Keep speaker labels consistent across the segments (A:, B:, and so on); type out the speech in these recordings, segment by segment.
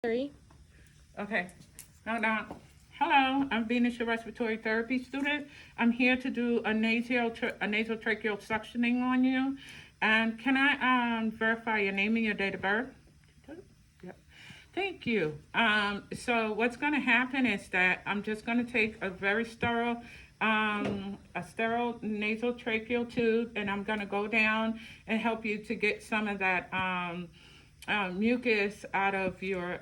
A: Three.
B: Okay. Now, hello. I'm Venus, your respiratory therapy student. I'm here to do a nasotracheal suctioning on you. And can I verify your name and your date of birth? Yep. Thank you. So what's going to happen is that I'm just going to take a sterile nasotracheal tube, and I'm going to go down and help you to get some of that mucus out of your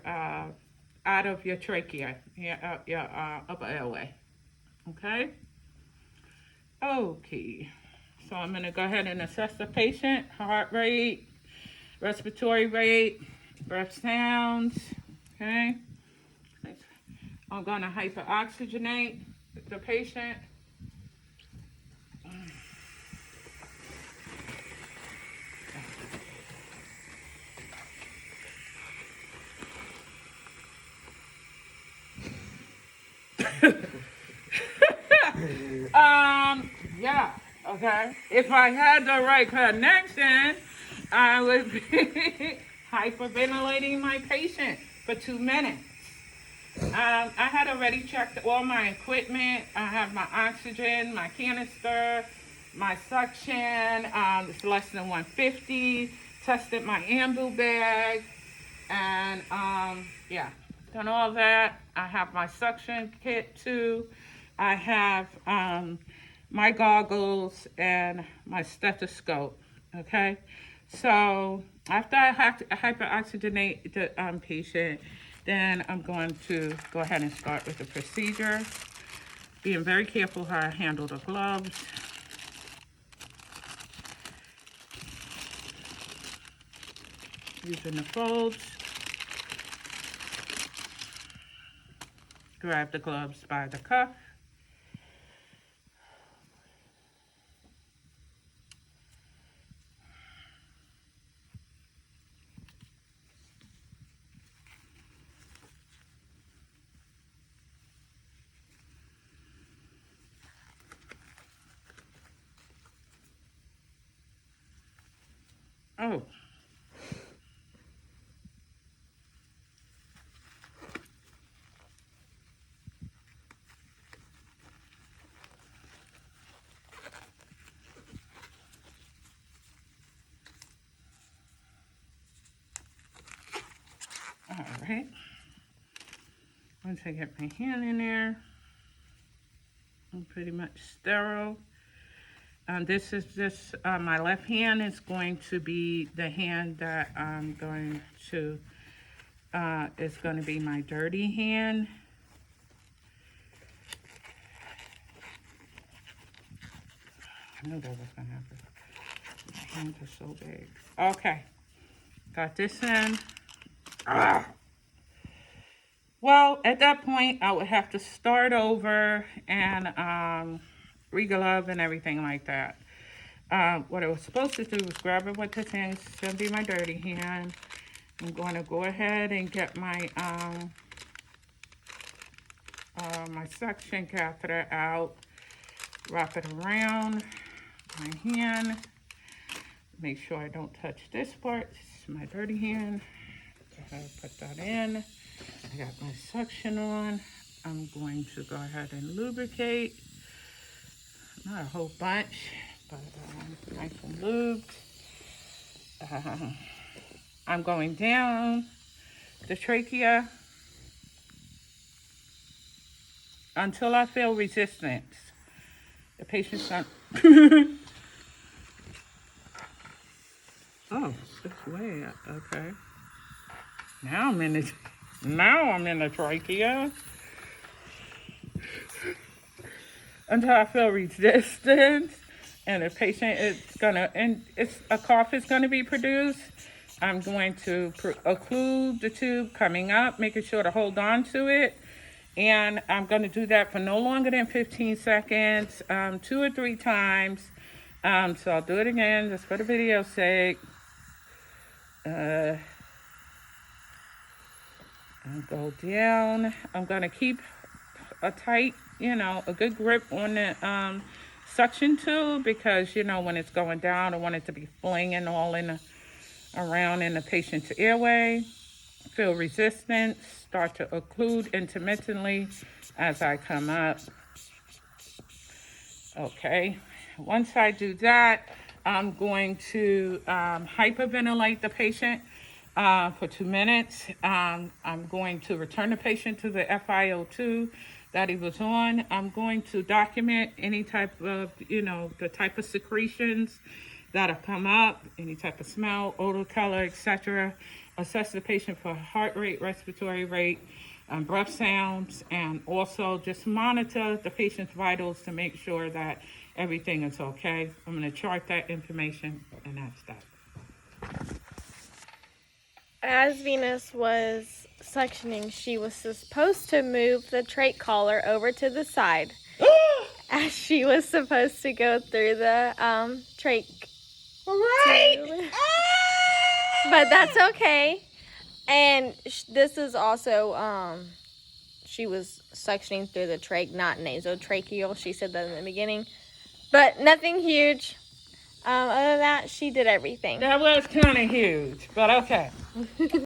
B: trachea, your upper airway. Okay. Okay. So I'm going to go ahead and assess the patient: heart rate, respiratory rate, breath sounds. Okay. I'm going to hyperoxygenate the patient. Yeah, okay. If I had the right connection, I would be hyperventilating my patient for 2 minutes. I had already checked all my equipment. I have my oxygen, my canister, my suction. It's less than 150. Tested my ambu bag, and yeah, done all that. I have my suction kit too. I have my goggles and my stethoscope. Okay, so after I have to hyperoxygenate the patient, then I'm going to go ahead and start with the procedure. Being very careful how I handle the gloves. Using the folds. Grab the gloves by the cuff. Oh. All right. Once I get my hand in there, I'm pretty much sterile. This is just, my left hand is going to be the hand that I'm going to, is going to be my dirty hand. I knew that was going to happen. My hands are so big. Okay. Got this in. Well, at that point, I would have to start over and re-glove and everything like that. What I was supposed to do was grab it with this hand. It's going to be my dirty hand. I'm going to go ahead and get my my suction catheter out. Wrap it around my hand. Make sure I don't touch this part. This is my dirty hand. Go ahead and put that in. I got my suction on. I'm going to go ahead and lubricate. Not a whole bunch, but nice and lubed. I'm going down the trachea until I feel resistance. The patient's not. Oh, it's way up. Okay. Now I'm in the trachea. Until I feel resistance, and the patient is a cough is gonna be produced. I'm going to occlude the tube coming up, making sure to hold on to it. And I'm going to do that for no longer than 15 seconds, 2 or 3 times. So I'll do it again just for the video's sake. I'll go down. I'm going to keep a tight, a good grip on the suction tube because, when it's going down, I want it to be flinging all around in the patient's airway. feel resistance start to occlude intermittently as I come up. Okay, once I do that, I'm going to hyperventilate the patient for 2 minutes. I'm going to return the patient to the FiO2 that he was on. I'm going to document any type of, the type of secretions that have come up, any type of smell, odor, color, etc. Assess the patient for heart rate, respiratory rate, breath sounds, and also just monitor the patient's vitals to make sure that everything is okay. I'm going to chart that information, and that's that.
A: As Venus was suctioning, she was supposed to move the trach collar over to the side as she was supposed to go through the trach.
B: Right!
A: But that's okay. And this is also, she was suctioning through the trach, not nasotracheal. She said that in the beginning. But nothing huge. Other than that, she did everything.
B: That was kind of huge, but okay.